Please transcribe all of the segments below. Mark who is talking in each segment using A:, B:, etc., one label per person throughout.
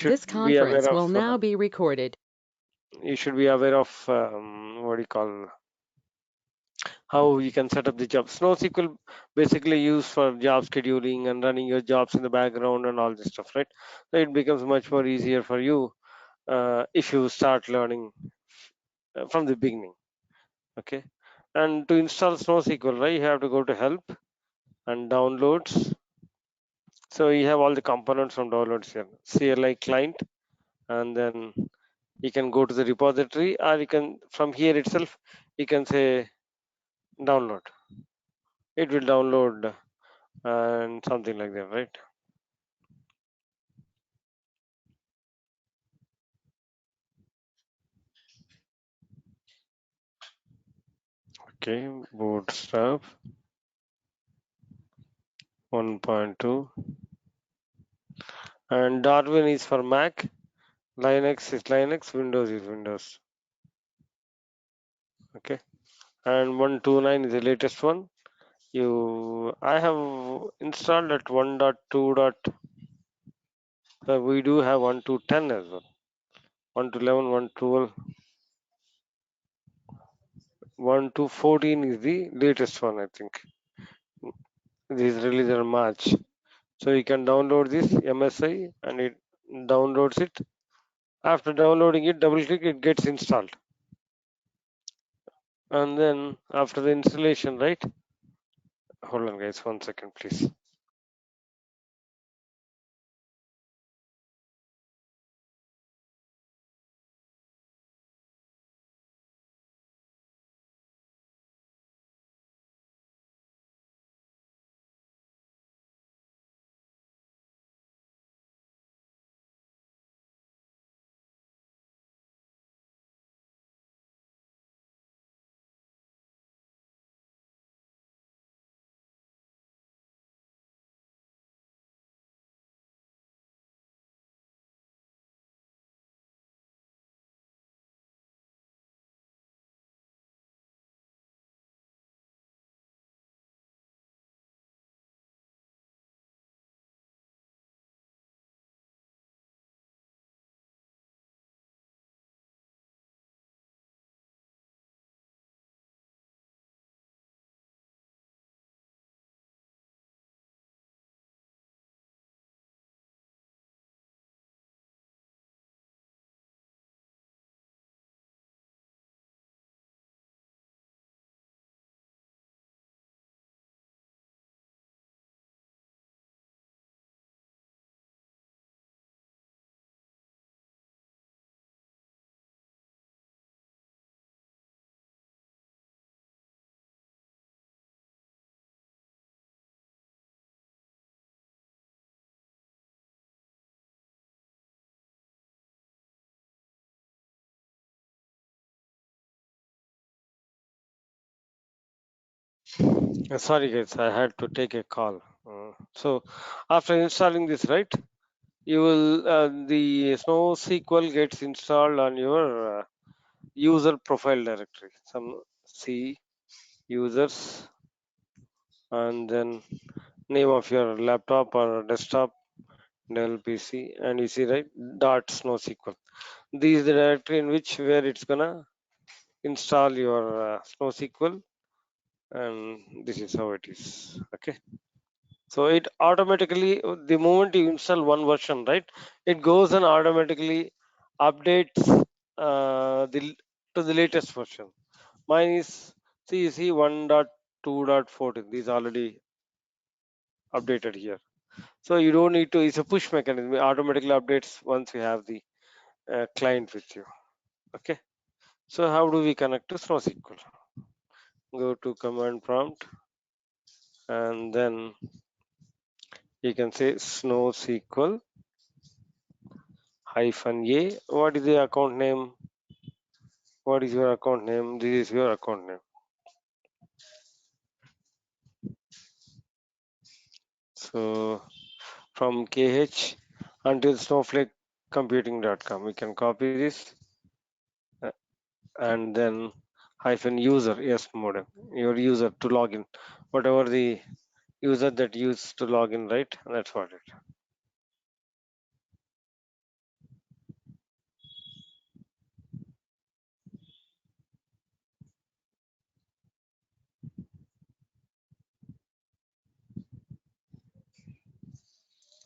A: This conference will now be recorded.
B: You should be aware of what do you call, how you can set up the job. SnowSQL basically used for job scheduling and running your jobs in the background and all this stuff, right? So it becomes much more easier for you if you start learning from the beginning. Okay. And to install SnowSQL, right, you have to go to help and downloads. So you have all the components from downloads here. CLI client, and then you can go to the repository, or you can from here itself you can say download. It will download and something like that, right? Okay, Bootstrap 1.2, and Darwin is for Mac, Linux is Linux, Windows is Windows. Okay, and 129 is the latest one. I have installed at 1.2. We do have 1 to 10 as well. 1 to 11, 1 to 12, 1 to 14 is the latest one, I think. This is released in March. So you can download this MSI and it downloads it. After downloading it, double click, it gets installed. And then after the installation, right? Hold on, guys, 1 second, please. Sorry, guys, I had to take a call. So after installing this, right, you will the SnowSQL gets installed on your user profile directory. Some C users, and then name of your laptop or desktop, Dell PC, and you see, right, dot SnowSQL. This is the directory in which where it's gonna install your SnowSQL, and this is how it is. Okay, so it automatically, the moment you install one version, right, it goes and automatically updates the to the latest version. Mine is CEC 1.2.14. These already updated here. So you don't need to. It's a push mechanism. It automatically updates once you have the client with you. Okay. So how do we connect to SnowSQL? Go to command prompt, and then you can say SnowSQL -a. What is the account name? What is your account name? This is your account name. So from KH until snowflakecomputing.com, we can copy this and then -user, yes, modem, your user to log in, whatever the user that used to log in, right? That's what it.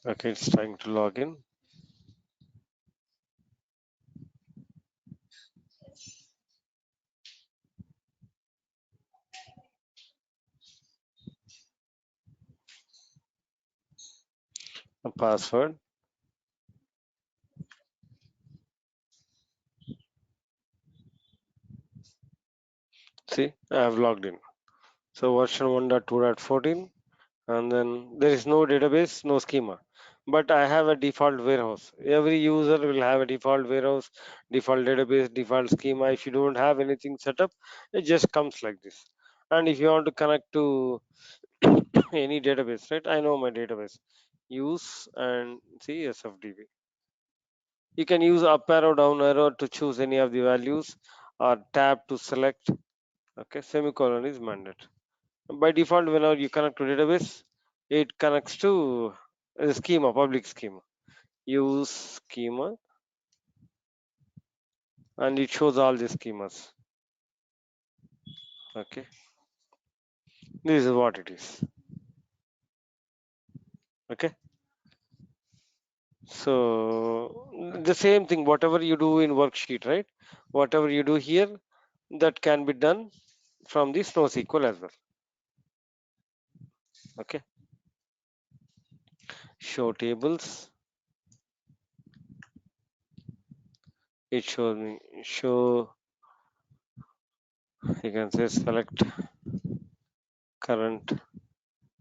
B: Okay, it's trying to log in. A password. See, I have logged in. So version 1.2.14, and then there is no database, no schema. But I have a default warehouse. Every user will have a default warehouse, default database, default schema. If you don't have anything set up, it just comes like this. And if you want to connect to any database, right? I know my database. Use and see SFDB. You can use up arrow, down arrow to choose any of the values, or tab to select. Okay, semicolon is mandate. By default, whenever you connect to database, it connects to the schema, public schema. Use schema, and it shows all the schemas. Okay, this is what it is. Okay, so the same thing, whatever you do in worksheet, right? Whatever you do here, that can be done from the SnowSQL as well. Okay, show tables. It shows me show. You can say select current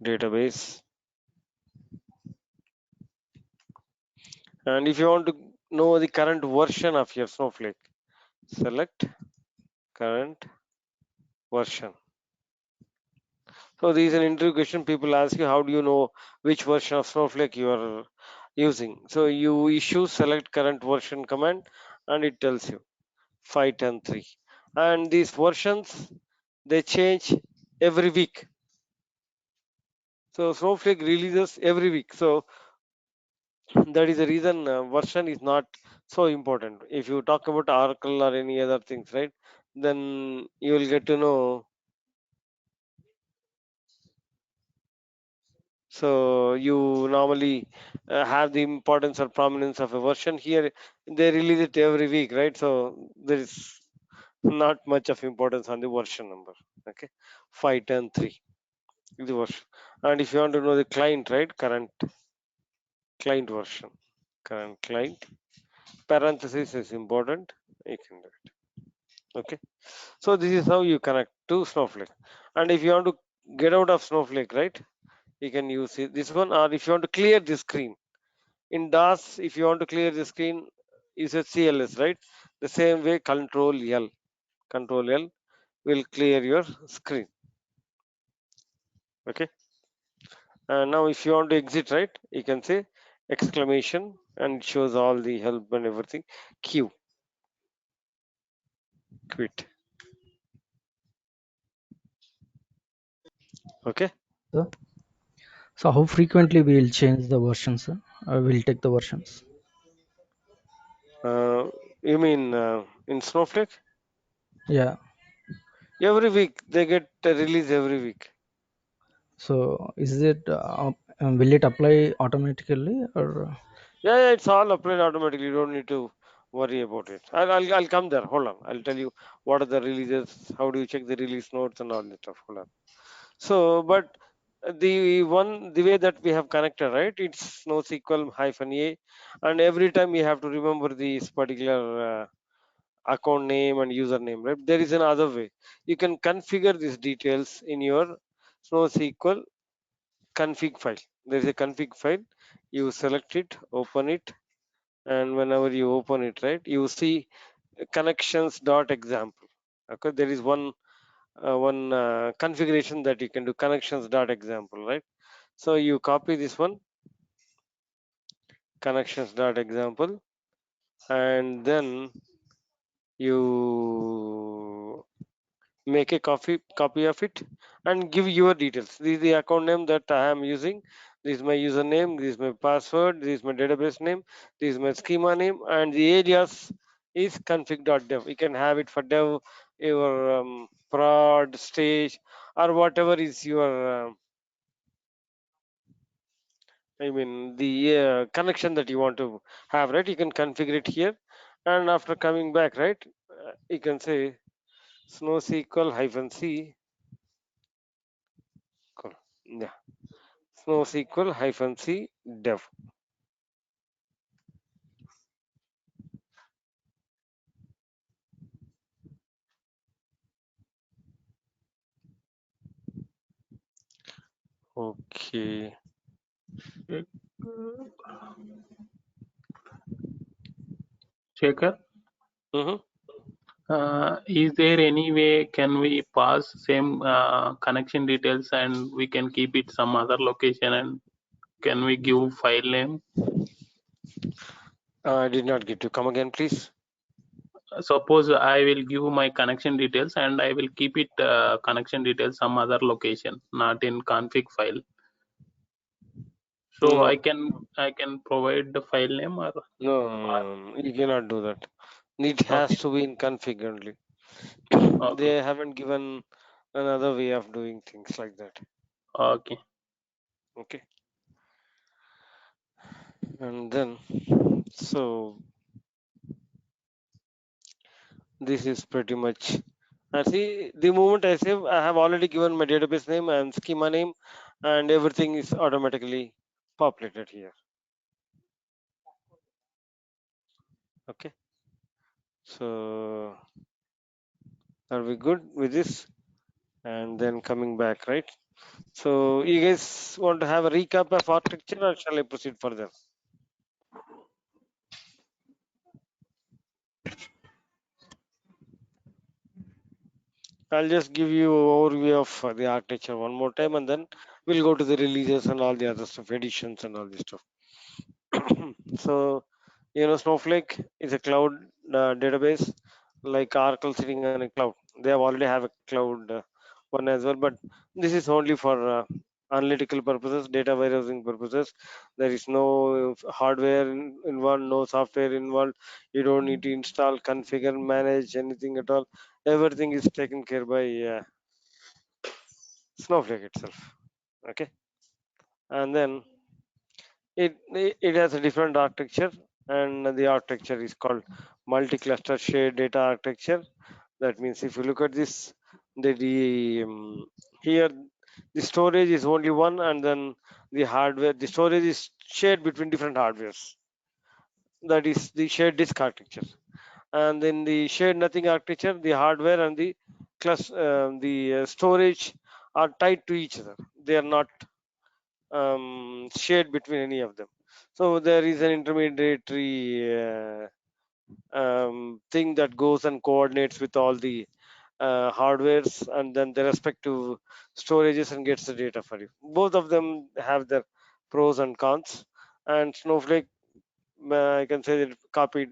B: database, and if you want to know the current version of your Snowflake, select current version. So this is an interview question. People ask you, how do you know which version of Snowflake you are using? So you issue select current version command, and it tells you 5.10.3. And these versions, they change every week. So Snowflake releases every week. So that is the reason version is not so important. If you talk about Oracle or any other things, right, then you will get to know. So you normally have the importance or prominence of a version. Here they release it every week, right? So there is not much of importance on the version number. Okay, 5.10.3 is the version. And if you want to know the client, right, current client version, current client, parenthesis is important. You can do it. Okay, so this is how you connect to Snowflake. And if you want to get out of Snowflake, right, you can use this one. Or if you want to clear the screen in DOS, if you want to clear the screen, use a CLS, right? The same way, Control L will clear your screen. Okay. And now, if you want to exit, right, you can say exclamation, and it shows all the help and everything. Q, quit. Okay.
C: Sir. So how frequently we will change the versions? Sir? We'll take the versions.
B: Uh, you mean in Snowflake?
C: Yeah.
B: Every week they get a release every week.
C: So is it will it apply automatically or?
B: Yeah, it's all applied automatically. You don't need to worry about it. I'll come there. Hold on. I'll tell you what are the releases, how do you check the release notes and all that stuff. Hold on. So, but the way that we have connected, right? It's NoSQL -a, and every time you have to remember this particular account name and username, right? There is another way. You can configure these details in your NoSQL config file. There is a config file. You select it, open it, and whenever you open it, right, you see connections dot example. Okay, there is one configuration that you can do, connections dot example, right? So you copy this one, connections dot example, and then you make a copy of it and give your details. This is the account name that I am using. This is my username, this is my password, this is my database name, this is my schema name, and the alias is config.dev. You can have it for dev, your prod stage, or whatever is your I mean the connection that you want to have, right? You can configure it here, and after coming back, right, you can say snowsql -c, yeah, snowsql -c dev. Okay.
D: Shekhar,
B: Mm-hmm.
D: is there any way can we pass same connection details and we can keep it some other location, and can we give file name?
B: I did not get to come again, please.
D: Suppose I will give my connection details and I will keep it connection details some other location, not in config file. So
B: No,
D: I can provide the file name or
B: no, you cannot do that. It has
D: okay,
B: to be in config only.
D: okay,
B: They haven't given another way of doing things like that.
D: okay.
B: Okay, and then so this is pretty much. And see, the moment I save, I have already given my database name and schema name, and everything is automatically populated here. Okay, so are we good with this? And then coming back, right? So you guys want to have a recap of architecture, or shall I proceed further? I'll just give you overview of the architecture one more time, and then we'll go to the releases and all the other stuff, editions and all this stuff. So, Snowflake is a cloud database like Oracle sitting on a cloud. They have already have a cloud one as well, but this is only for analytical purposes, data warehousing purposes. There is no hardware involved, no software involved. You don't need to install, configure, manage anything at all. Everything is taken care by Snowflake itself. Okay, and then it has a different architecture, and the architecture is called multi-cluster shared data architecture. That means if you look at this, the here the storage is only one, and then the storage is shared between different hardwares. That is the shared disk architecture. And then the shared nothing architecture, the hardware and the storage are tied to each other. They are not shared between any of them. So there is an intermediary thing that goes and coordinates with all the hardwares and then the respective storages and gets the data for you. Both of them have their pros and cons. And Snowflake, I can say that it copied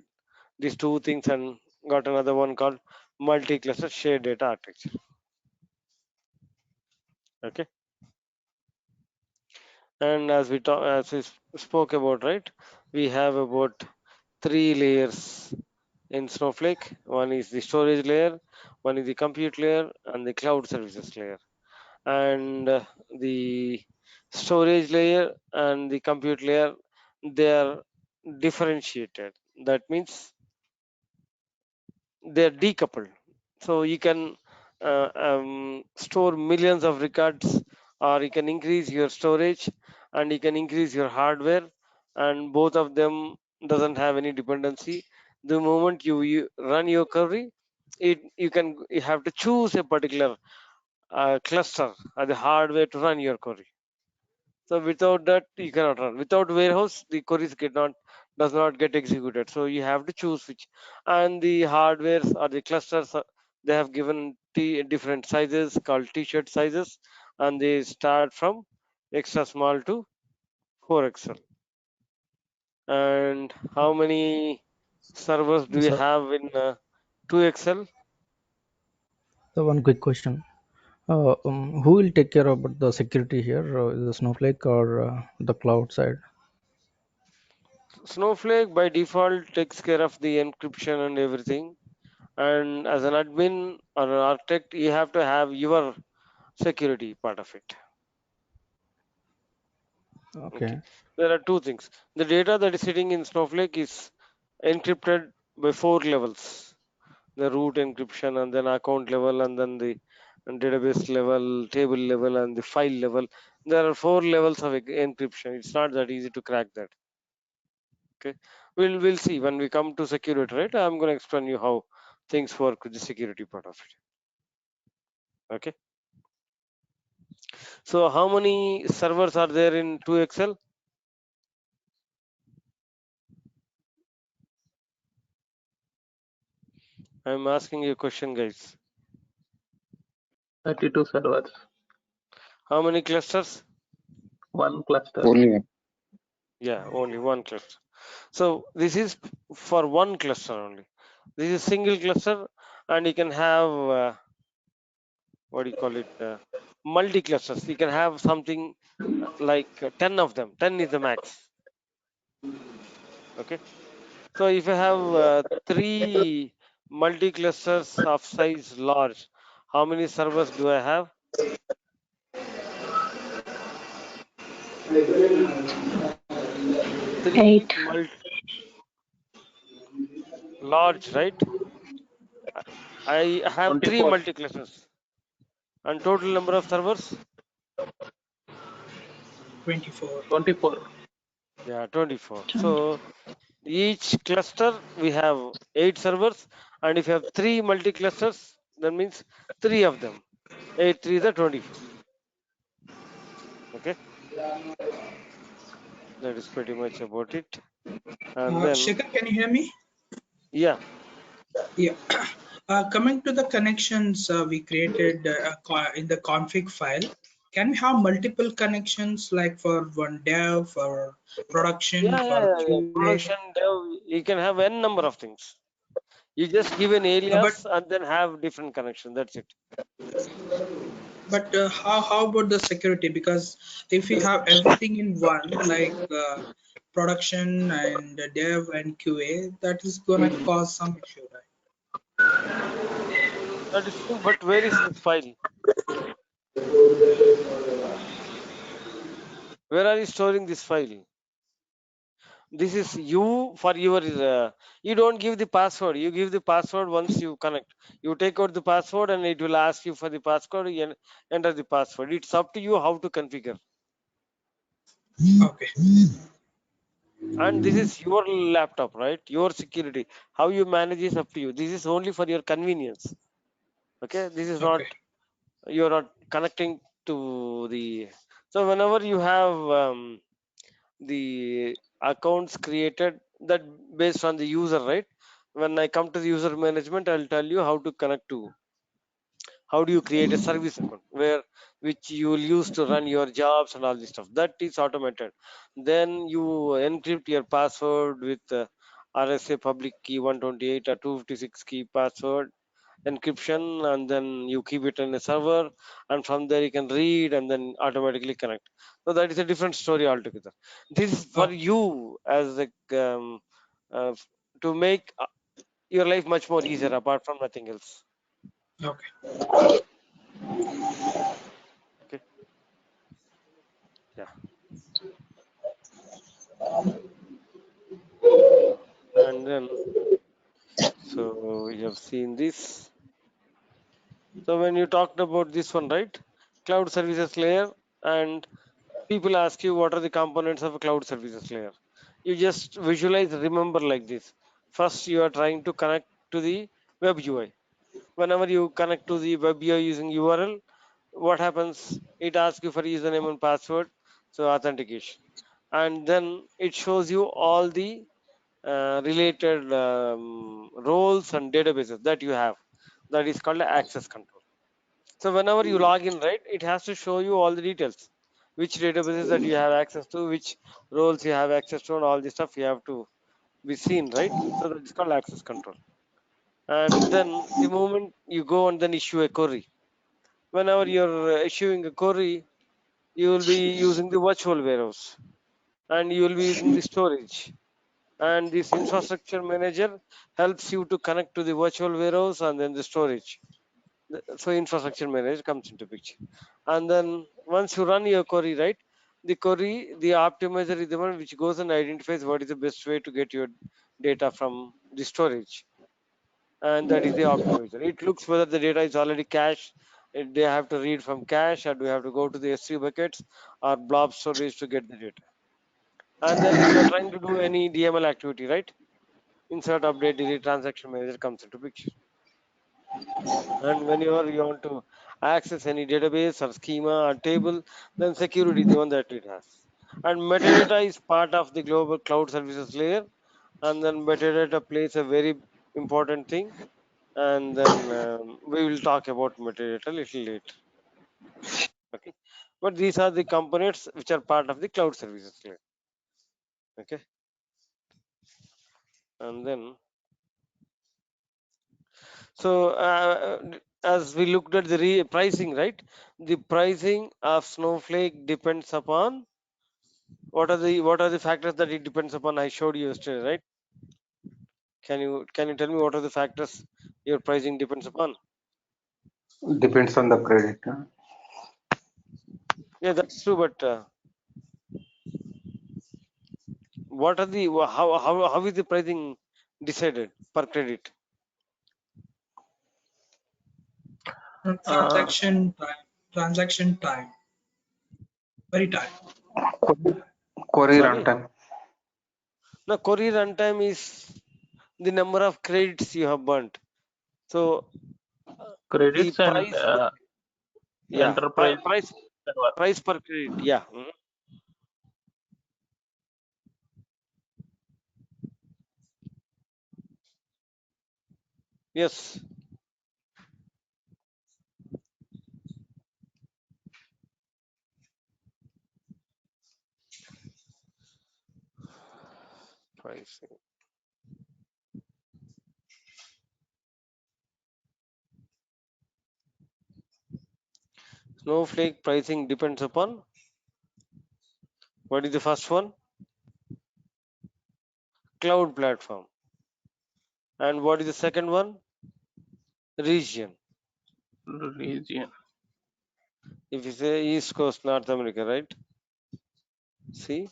B: these two things and got another one called multi-cluster shared data architecture. Okay. And as we spoke about, right, we have about three layers in Snowflake. One is the storage layer, one is the compute layer, and the cloud services layer. And the storage layer and the compute layer, they are differentiated. That means they're decoupled. So you can store millions of records, or you can increase your storage, and you can increase your hardware, and both of them doesn't have any dependency. The moment you run your query, you have to choose a particular cluster or the hardware to run your query. So without that, you cannot run. Without warehouse, the queries does not get executed. So you have to choose which. And the hardwares or the clusters, they have given different sizes called T-shirt sizes, and they start from extra small to 4XL. And how many servers do you
C: So,
B: have in 2XL?
C: the one quick question. Who will take care about the security here? The Snowflake or the cloud side?
B: Snowflake by default takes care of the encryption and everything. And as an admin or an architect, you have to have your security part of it. Okay,
C: Okay.
B: there are two things. The data that is sitting in Snowflake is encrypted by 4 levels: the root encryption, and then account level, and then the database level, table level, and the file level. There are 4 levels of encryption. It's not that easy to crack that. Okay, we'll see when we come to security, right? I'm going to explain you how things work with the security part of it. Okay, so how many servers are there in 2XL? I'm asking you a question, guys.
D: 32 servers,
B: How many clusters?
D: one cluster.
E: Only one.
B: Yeah, only one cluster. So this is for one cluster only. This is single cluster, and you can have what do you call it? Multi clusters. You can have something like 10 of them. 10 is the max. Okay. So if you have 3 multi clusters of size large, how many servers do I have? 3
F: 8.
B: large, right? I have 3
D: 24.
B: multi clusters. And total number of servers?
G: 24.
D: 24.
B: Yeah, 24. So each cluster we have 8 servers, and if you have 3 multi clusters, that means 3 of them. 8 3 is the 24. Okay, that is pretty much about it. And then
G: Shekhar, can you hear me?
B: yeah,
G: Yeah. Coming to the connections we created in the config file, can we have multiple connections like for one dev, for production, for
B: yeah.
G: QA?
B: Production dev, you can have n number of things. You just give an
G: But
B: alias and then have different connection. That's it.
G: how about the security? Because if we have everything in one, like production and dev and QA, that is gonna cause some issue, right?
B: That is true. But where is this file? Where are you storing this file? This is you for your you don't give the password. You give the password once you connect. You take out the password and it will ask you for the password. You enter the password. It's up to you how to configure.
G: Okay.
B: And this is your laptop, right? Your security. How you manage is up to you. This is only for your convenience. Okay, this is not,
G: Okay.
B: you're not connecting to the, so whenever you have the accounts created, that based on the user, right? When I come to the user management, I'll tell you how to connect to, how do you create a service account where which you will use to run your jobs and all this stuff. That is automated. Then you encrypt your password with RSA public key 128 or 256 key password encryption, and then you keep it in a server, and from there you can read and then automatically connect. So that is a different story altogether. This is for
G: Oh,
B: you as a uh, to make your life much more easier apart from nothing else.
G: okay.
B: Okay, yeah. And then so we have seen this. So when you talked about this one, right, cloud services layer, and people ask you what are the components of a cloud services layer, you just visualize, remember like this. First you are trying to connect to the web UI. Whenever you connect to the web UI using URL, what happens? It asks you for username and password, so authentication, and then it shows you all the related roles and databases that you have. That is called access control. So whenever you log in, right, it has to show you all the details, which databases that you have access to, which roles you have access to, and all this stuff you have to be seen, right? So that's called access control. And then the moment you go and then issue a query, whenever you're issuing a query, you will be using the virtual warehouse, and you will be using the storage. And this infrastructure manager helps you to connect to the virtual warehouse and then the storage. So infrastructure manager comes into picture. And then once you run your query, right, The query, the optimizer is the one which goes and identifies what is the best way to get your data from the storage, and that is the optimizer. It looks whether the data is already cached. They have to read from cache, or do we have to go to the S3 buckets or blob storage to get the data? And then if you are trying to do any DML activity, right? Insert, update, delete, transaction manager comes into picture. And whenever you want to access any database or schema or table, then security is the one that it has. And metadata is part of the global cloud services layer. And then metadata plays a very important thing. And then we will talk about metadata a little later. Okay. But these are the components which are part of the cloud services layer. Okay. And then, so as we looked at the pricing, right? The pricing of Snowflake depends upon what are the factors that it depends upon. I showed you yesterday, right? Can you tell me what are the factors your pricing depends upon?
E: Depends on the credit.
B: Yeah, that's true. But what are the how is the pricing decided per credit?
D: Uh,
G: Transaction time, very time.
E: Query
B: Sorry,
E: runtime.
B: the query runtime is the number of credits you have burnt. So the
D: Credits and
B: price, yeah,
D: enterprise server.
B: price per credit, yeah. Yes, pricing. Snowflake pricing depends upon, what is the first one? Cloud platform. And what is the second one? Region.
D: Region.
B: If you say East Coast North America, right? See,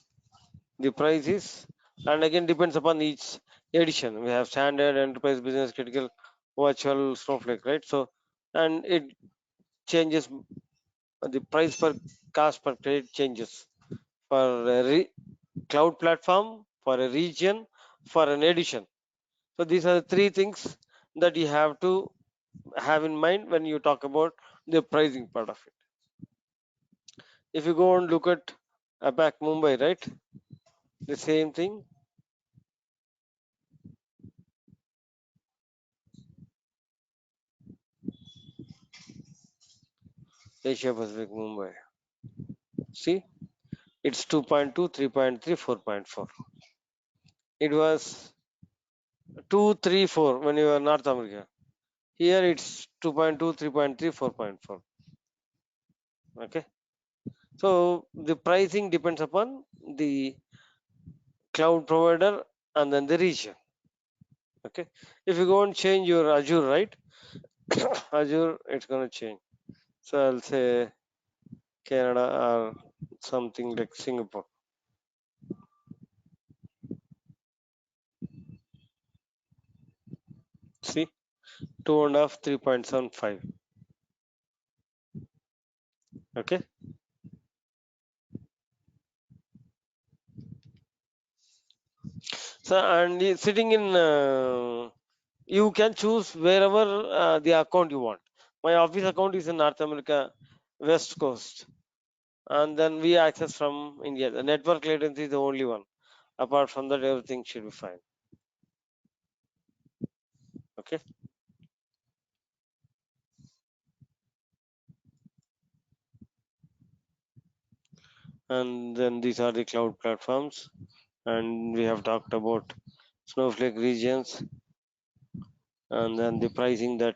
B: the price is, and again depends upon each edition. We have standard, enterprise, business, critical, virtual, Snowflake, right? So, and it changes, the price per cost per credit changes for a cloud platform, for a region, for an edition. So these are the three things that you have to have in mind when you talk about the pricing part of it. If you go and look at APAC Mumbai, right? The same thing. Asia Pacific Mumbai. See, it's 2.2, 3.3, 4.4. It was 2, 3, 4 when you were North America. Here it's 2.2, 3.3, 4.4. Okay. So the pricing depends upon the cloud provider and then the region. Okay. If you go and change your Azure, right? Azure, it's going to change. So I'll say Canada or something like Singapore. See, 2.5, 3.75. Okay. So, and sitting in, you can choose wherever the account you want. My office account is in North America, West Coast, and then we access from India. The network latency is the only one. Apart from that, everything should be fine. Okay. And then these are the cloud platforms, and we have talked about Snowflake regions, and then the pricing that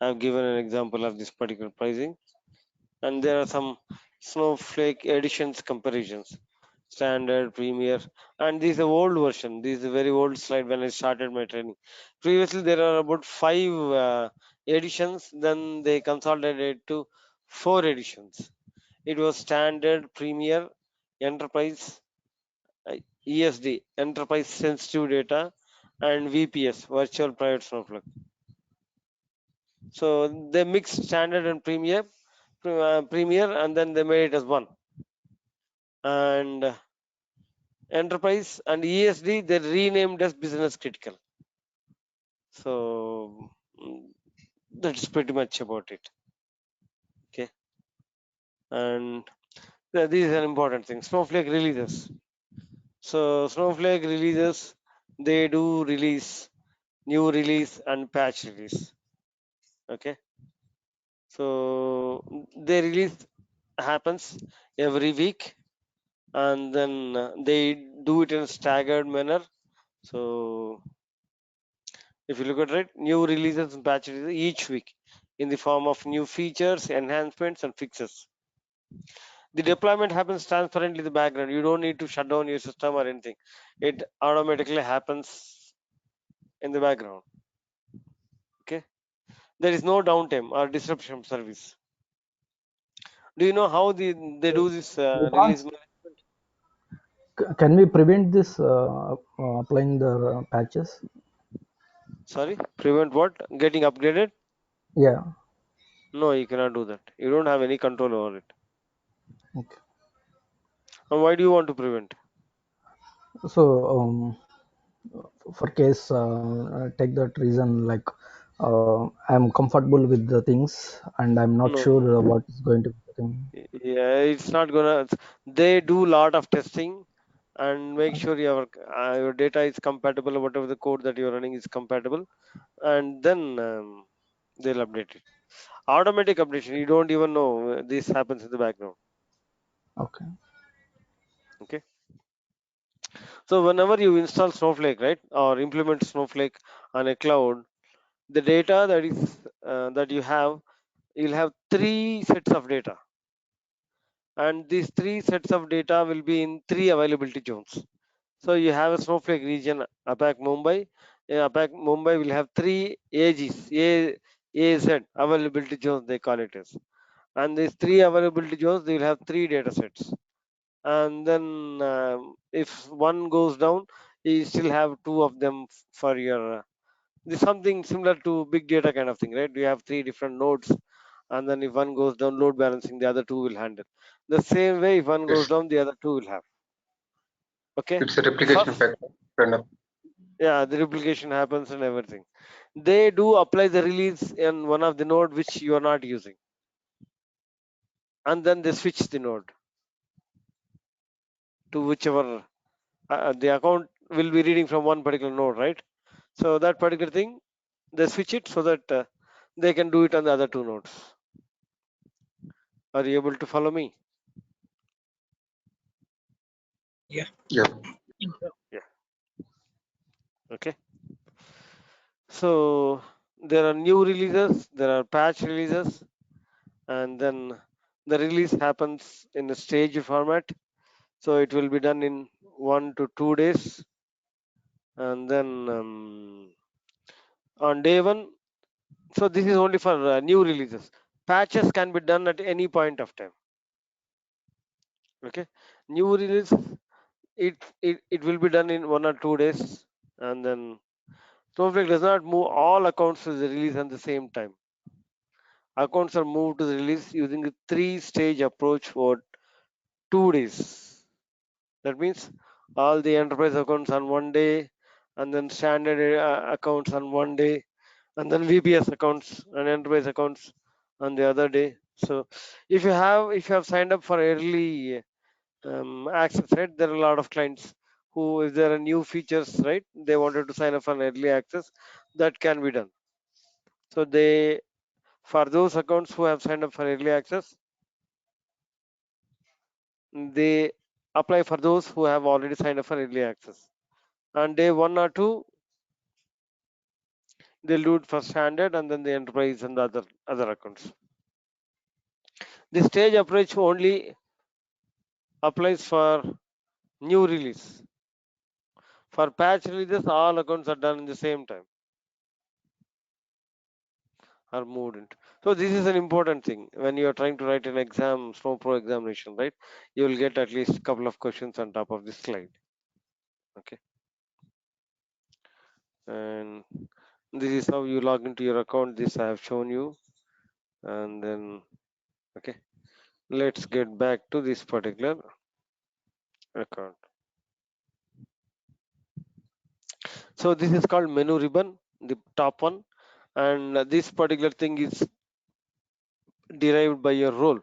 B: I've given an example of this particular pricing. And there are some Snowflake editions comparisons, standard, premier, and this is the old version. This is a very old slide when I started my training. Previously there are about 5 editions, then they consolidated to 4 editions. It was standard, premier, enterprise, ESD, enterprise sensitive data, and VPS, virtual private snowflake. So they mixed standard and premier, and then they made it as one. And enterprise and ESD they renamed as business critical. So that's pretty much about it. Okay, and these are important things. Snowflake releases. So Snowflake releases, they do release new release and patch release. Okay, so they release happens every week, and then they do it in a staggered manner. So if you look at it, new releases and patch releases each week in the form of new features, enhancements, and fixes. The deployment happens transparently in the background. You don't need to shut down your system or anything. It automatically happens in the background. Okay, there is no downtime or disruption of service. Do you know how they do this release management?
C: Can we prevent this applying the patches?
B: Sorry, prevent what? Getting upgraded?
C: Yeah.
B: No, you cannot do that. You don't have any control over it.
C: Okay.
B: And why do you want to prevent?
C: So for case take that reason, like I'm comfortable with the things and I'm not
B: No,
C: sure what is going to be the thing.
B: yeah, it's not gonna. They do lot of testing and make sure your data is compatible, whatever the code that you're running is compatible, and then they'll update it. Automatic updation. You don't even know this happens in the background.
C: Okay.
B: Okay. So whenever you install Snowflake, right, or implement Snowflake on a cloud, the data that is that you'll have three sets of data, and these three sets of data will be in three availability zones. So you have a Snowflake region, APAC Mumbai. In APAC Mumbai will have three AGs, AZ availability zones they call it as. And these three availability zones, they will have three data sets. And then if one goes down, you still have two of them for your. This something similar to big data kind of thing, right? You have three different nodes, and then if one goes down, load balancing, the other two will handle. The same way, if one goes
E: Yes,
B: down, the other two will have. Okay.
E: it's a replication
B: First,
E: factor. Kind of.
B: yeah, the replication happens and everything. They do apply the release in one of the node which you are not using, and then they switch the node to whichever the account will be reading from one particular node, right? So that particular thing, they switch it so that they can do it on the other two nodes. Are you able to follow me?
G: Yeah.
E: Yeah.
B: Yeah. Okay. So there are new releases, there are patch releases, and then the release happens in a stage format. So it will be done in 1 to 2 days, and then on day one. So this is only for new releases. Patches can be done at any point of time. Okay, new release it will be done in 1 or 2 days, and then Snowflake does not move all accounts to the release at the same time. Accounts are moved to the release using a three-stage approach for 2 days. That means all the enterprise accounts on one day, and then standard accounts on one day, and then VPS accounts and enterprise accounts on the other day. So if you have signed up for early access, right, there are a lot of clients who, if there are new features, right, they wanted to sign up for early access, that can be done. So they, for those accounts who have signed up for early access, they apply for those who have already signed up for early access. On day 1 or 2, they'll do it for standard, and then the enterprise and the other accounts. The stage approach only applies for new release. For patch releases, all accounts are done in the same time. are moved into. So this is an important thing when you are trying to write an exam, Snow Pro examination, right? You will get at least a couple of questions on top of this slide. Okay, and this is how you log into your account. This I have shown you, and then okay, let's get back to this particular account. So this is called menu ribbon, the top one, and this particular thing is derived by your role.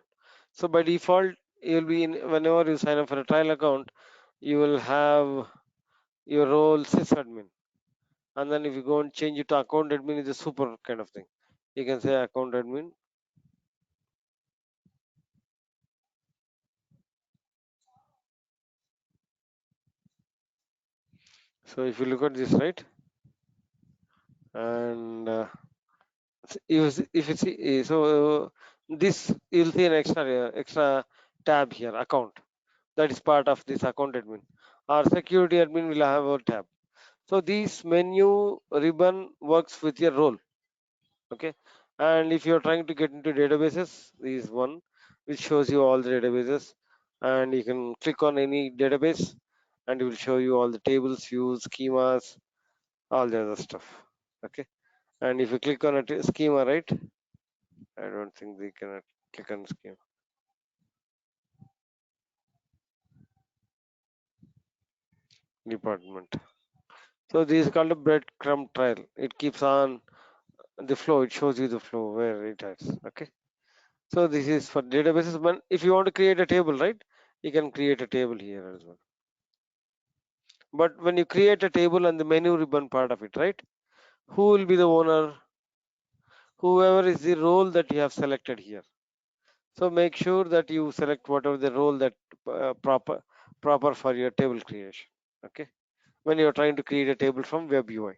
B: So by default, you'll be in whenever you sign up for a trial account, you will have your role sysadmin, and then if you go and change it to account admin, is a super kind of thing. You can say account admin. So if you look at this, right, and if you see, this you'll see an extra tab here, account. That is part of this account admin. Our security admin will have a tab. So this menu ribbon works with your role. Okay, and if you're trying to get into databases, this is one which shows you all the databases, and you can click on any database and it will show you all the tables, views, schemas, all the other stuff. Okay, and if you click on a schema, right, I don't think they cannot click on schema department. So this is called a breadcrumb trail. It keeps on the flow. It shows you the flow where it has. Okay, so this is for databases. But if you want to create a table, right, you can create a table here as well. But when you create a table and the menu ribbon part of it, right, who will be the owner? Whoever is the role that you have selected here. So make sure that you select whatever the role that proper for your table creation. Okay, when you're trying to create a table from web UI,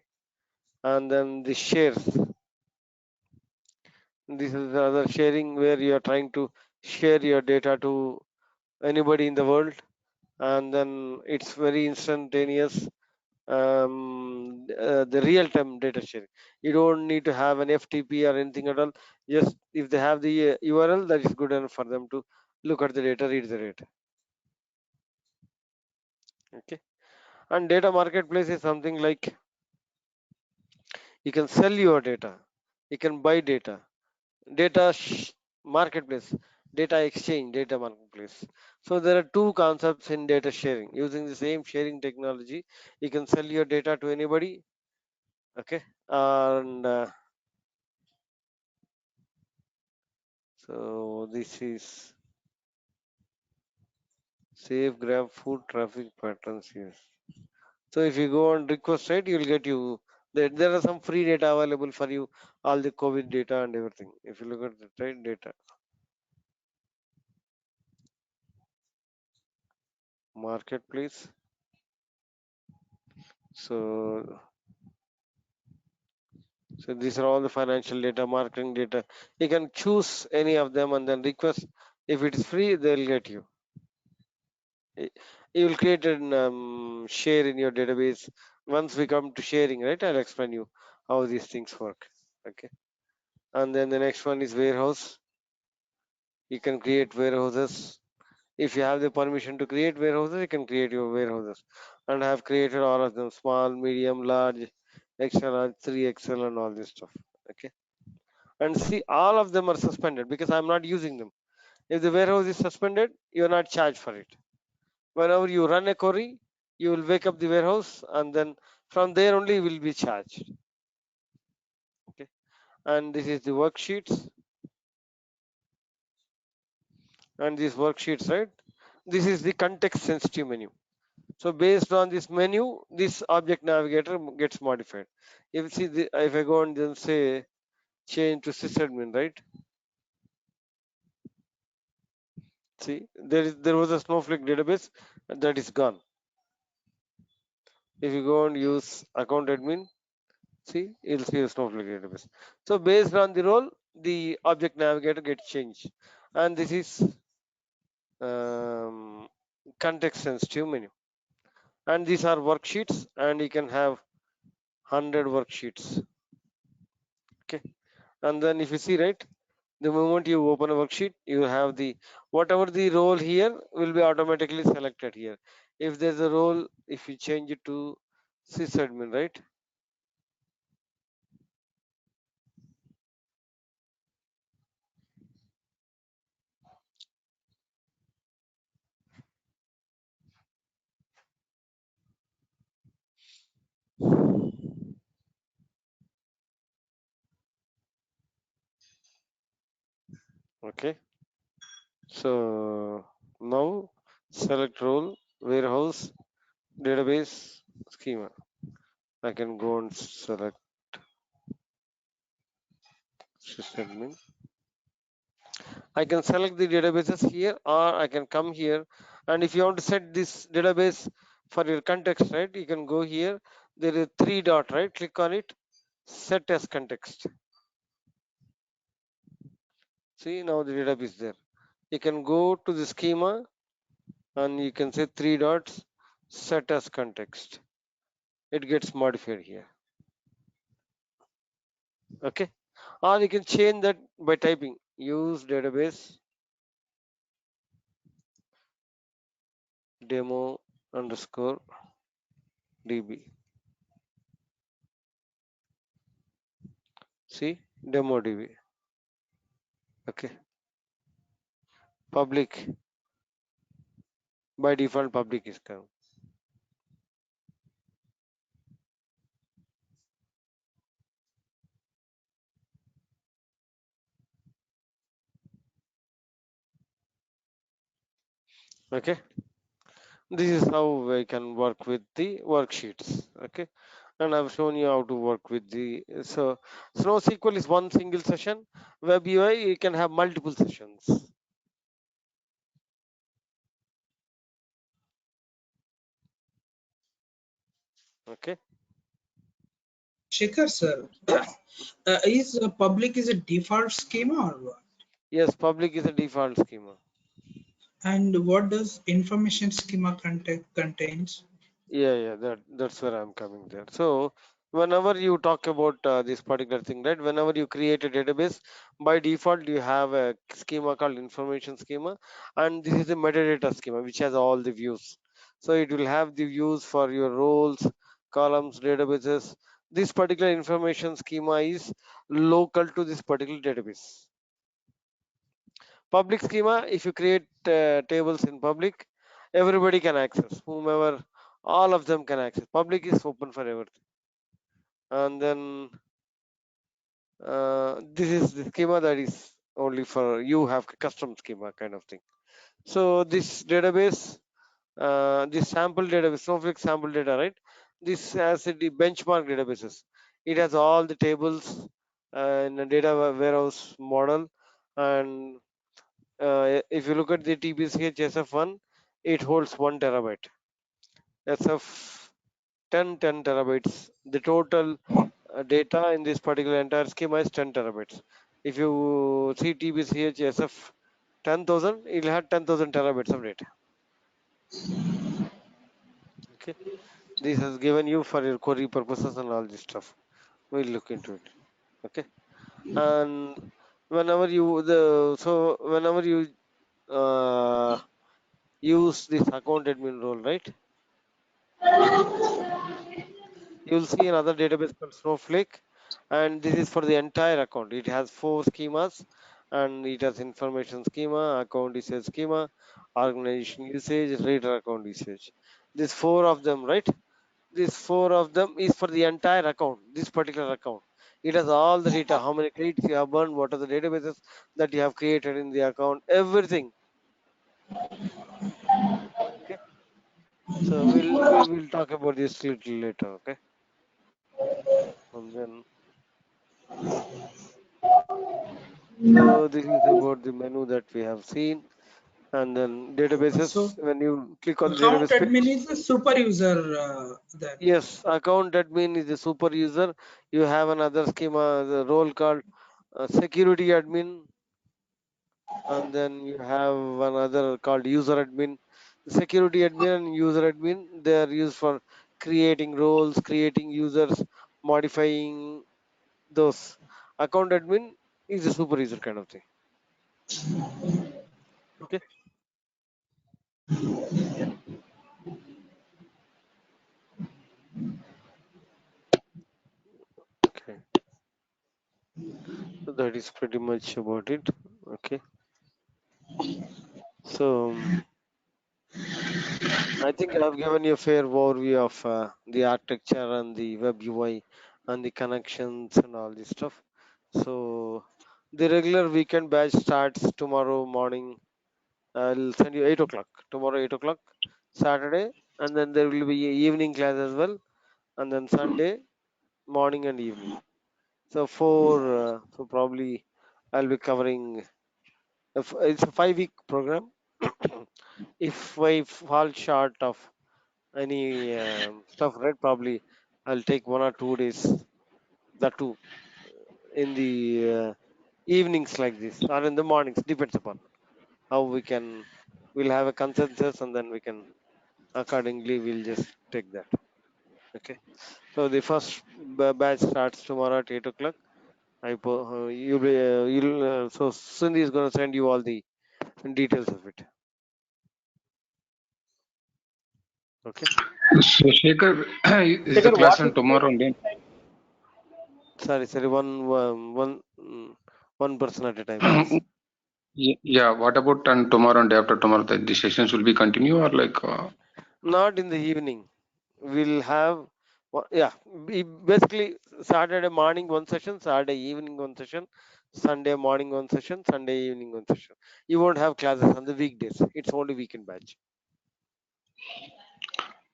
B: and then the shares. This is the other sharing where you are trying to share your data to anybody in the world, and then it's very instantaneous. The real-time data sharing. You don't need to have an FTP or anything at all. Just if they have the URL, that is good enough for them to look at the data, read the data. Okay. And data marketplace is something like you can sell your data, you can buy data, marketplace, data exchange, data marketplace. So there are two concepts in data sharing. Using the same sharing technology, you can sell your data to anybody. Okay, and so this is safe grab food traffic patterns here. So if you go on request site, you'll get you there are some free data available for you, all the COVID data and everything. If you look at the right data marketplace, so these are all the financial data, marketing data. You can choose any of them and then request. If it is free, they'll get you. You will create an share in your database. Once we come to sharing, right, I'll explain you how these things work. Okay, and then the next one is warehouse. You can create warehouses. If you have the permission to create warehouses, you can create your warehouses. And I have created all of them: small, medium, large, extra large, 3XL, and all this stuff. Okay, and see, all of them are suspended because I'm not using them. If the warehouse is suspended, you're not charged for it. Whenever you run a query, you will wake up the warehouse, and then from there only you will be charged. Okay, and this is the worksheets, and these worksheets, right, this is the context sensitive menu. So based on this menu, this object navigator gets modified. If you see if I go and then say change to sysadmin, right, see there was a snowflake database that is gone. If you go and use account admin, see, you'll see a snowflake database. So based on the role, the object navigator gets changed, and this is context sensitive menu. And these are worksheets, and you can have 100 worksheets. Okay, And then if you see, right, the moment you open a worksheet, you have the whatever the role here will be automatically selected here. If there's a role, if you change it to sysadmin, right? Okay. So now select role, warehouse, database, schema. I can go and select sysadmin. I can select the databases here, or I can come here. And if you want to set this database for your context, right, you can go here. There is three dot, right? Click on it, set as context. See, now the database there. You can go to the schema and you can say three dots, set as context. It gets modified here. Okay. Or you can change that by typing use database demo underscore db. See, demo db. Okay. Public, by default public is come. Okay. This is how we can work with the worksheets. Okay. And I've shown you how to work with the so SnowSQL is one single session. Web UI you can have multiple sessions. Okay.
G: Shikhar sir, is public is a default schema or what?
B: Yes, public is a default schema.
G: And what does information schema contains?
B: Yeah, that's where I'm coming there. So whenever you talk about this particular thing, right? Whenever you create a database, by default you have a schema called information schema, and this is a metadata schema which has all the views. So it will have the views for your roles, columns, databases. This particular information schema is local to this particular database. Public schema, if you create tables in public, everybody can access, whomever, all of them can access. Public is open for everything. And then this is the schema that is only for you have custom schema kind of thing. So this database, this sample database, Snowflake sample data, right? This has the benchmark databases. It has all the tables in a data warehouse model. And if you look at the TBCH SF1, it holds 1 terabyte. SF 10 terabytes. The total data in this particular entire schema is 10 terabytes. If you see TBCH SF 10,000, it will have 10,000 terabytes of data. Okay, this has given you for your query purposes and all this stuff. We'll look into it. Okay, and whenever you use this account admin role, right? You'll see another database called Snowflake, and this is for the entire account. It has 4 schemas, and it has information schema, account usage schema, organization usage, reader account usage. These 4 of them, right? These 4 of them is for the entire account, this particular account. It has all the data, how many credits you have burned, what are the databases that you have created in the account, everything. Okay, so we will talk about this little later. Okay, and then so this is about the menu that we have seen. And then
G: So
B: databases, when you click on the
G: account
B: database
G: admin
B: page,
G: is a super user then.
B: yes, account admin is the super user. You have another schema, the role called security admin, and then you have another called user admin. Security admin and user admin, they are used for creating roles, creating users, modifying those. Account admin is a super user kind of thing. Okay. Okay. So that is pretty much about it. Okay. So I think I have given you a fair overview of the architecture and the web UI and the connections and all this stuff. So the regular weekend batch starts tomorrow morning. I'll send you 8 o'clock. Tomorrow 8 o'clock, Saturday, and then there will be evening class as well, and then Sunday morning and evening. So so probably I'll be covering. It's a 5 week program. If I fall short of any stuff, right? Probably I'll take 1 or 2 days. That too in the evenings like this, or in the mornings. Depends upon how we'll have a consensus, and then we can accordingly we'll just take that. Okay. So the first batch starts tomorrow at 8 o'clock. So Cindy is going to send you all the details of it. Okay.
E: So Shekhar, is the
F: Shekhar,
E: class
F: what
E: on
F: is the
E: tomorrow then?
B: Sorry. One person at a time, please.
E: Yeah, what about on tomorrow and day after tomorrow? The sessions will be continue or like?
B: Not in the evening. We'll have, basically Saturday morning one session, Saturday evening one session, Sunday morning one session, Sunday evening one session. You won't have classes on the weekdays. It's only weekend batch.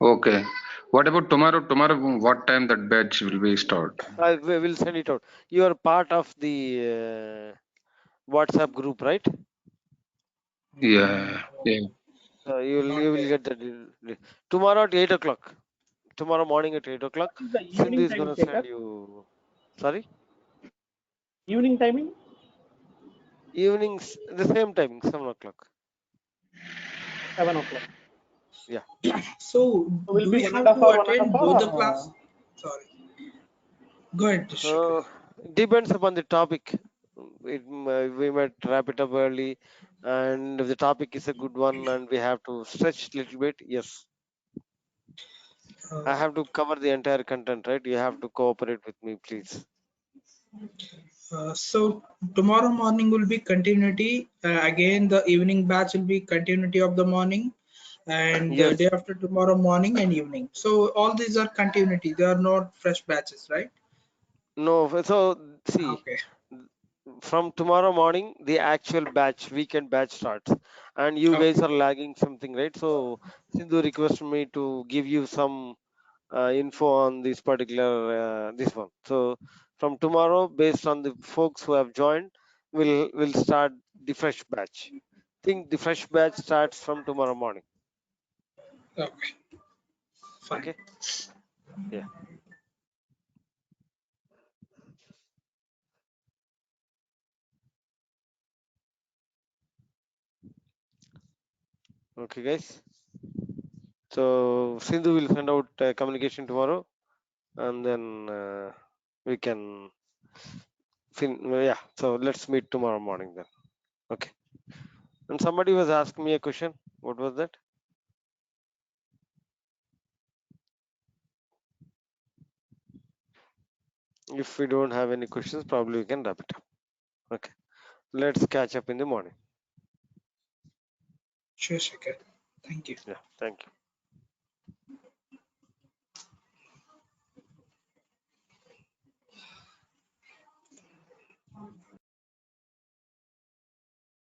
E: Okay. What about tomorrow? Tomorrow, what time that batch will be start?
B: We will send it out. You are part of the WhatsApp group, right?
E: Yeah, yeah.
B: You will get that tomorrow at 8 o'clock. Tomorrow morning at 8 o'clock.
F: is the
B: Sindhu
F: evening
B: is
F: time,
B: gonna
F: Shekhar?
B: send you. Sorry.
F: Evening timing?
B: Evenings the same timing, 7 o'clock.
F: 7 o'clock.
B: Yeah.
G: So
F: So will
G: do
F: be
G: we
F: one and
G: have
F: a half
G: to
F: hour, 1.5
G: attend
F: hour,
G: both the
F: or
G: class? Sorry. Go ahead, Shikha.
B: Depends upon the topic. We might wrap it up early, and if the topic is a good one and we have to stretch a little bit, yes, I have to cover the entire content, right? You have to cooperate with me, please.
G: So tomorrow morning will be continuity. Again, the evening batch will be continuity of the morning, and the
B: Yes.
G: day after tomorrow morning and evening. So all these are continuity. They are not fresh batches, right?
B: No. So see,
G: Okay.
B: from tomorrow morning, the actual weekend batch starts, and you
G: Okay.
B: guys are lagging something, right? So Sindhu requested me to give you some info on this particular this one. So from tomorrow, based on the folks who have joined, we'll start the fresh batch. Think the fresh batch starts from tomorrow morning.
G: Okay. Fine.
B: Okay. Yeah. Okay, guys. So Sindhu will send out communication tomorrow, and then we can. Yeah. So let's meet tomorrow morning then. Okay. And somebody was asking me a question. What was that? If we don't have any questions, probably we can wrap it up. Okay. Let's catch up in the morning.
G: Sure, Shikha. Thank you.
B: Yeah. Thank you.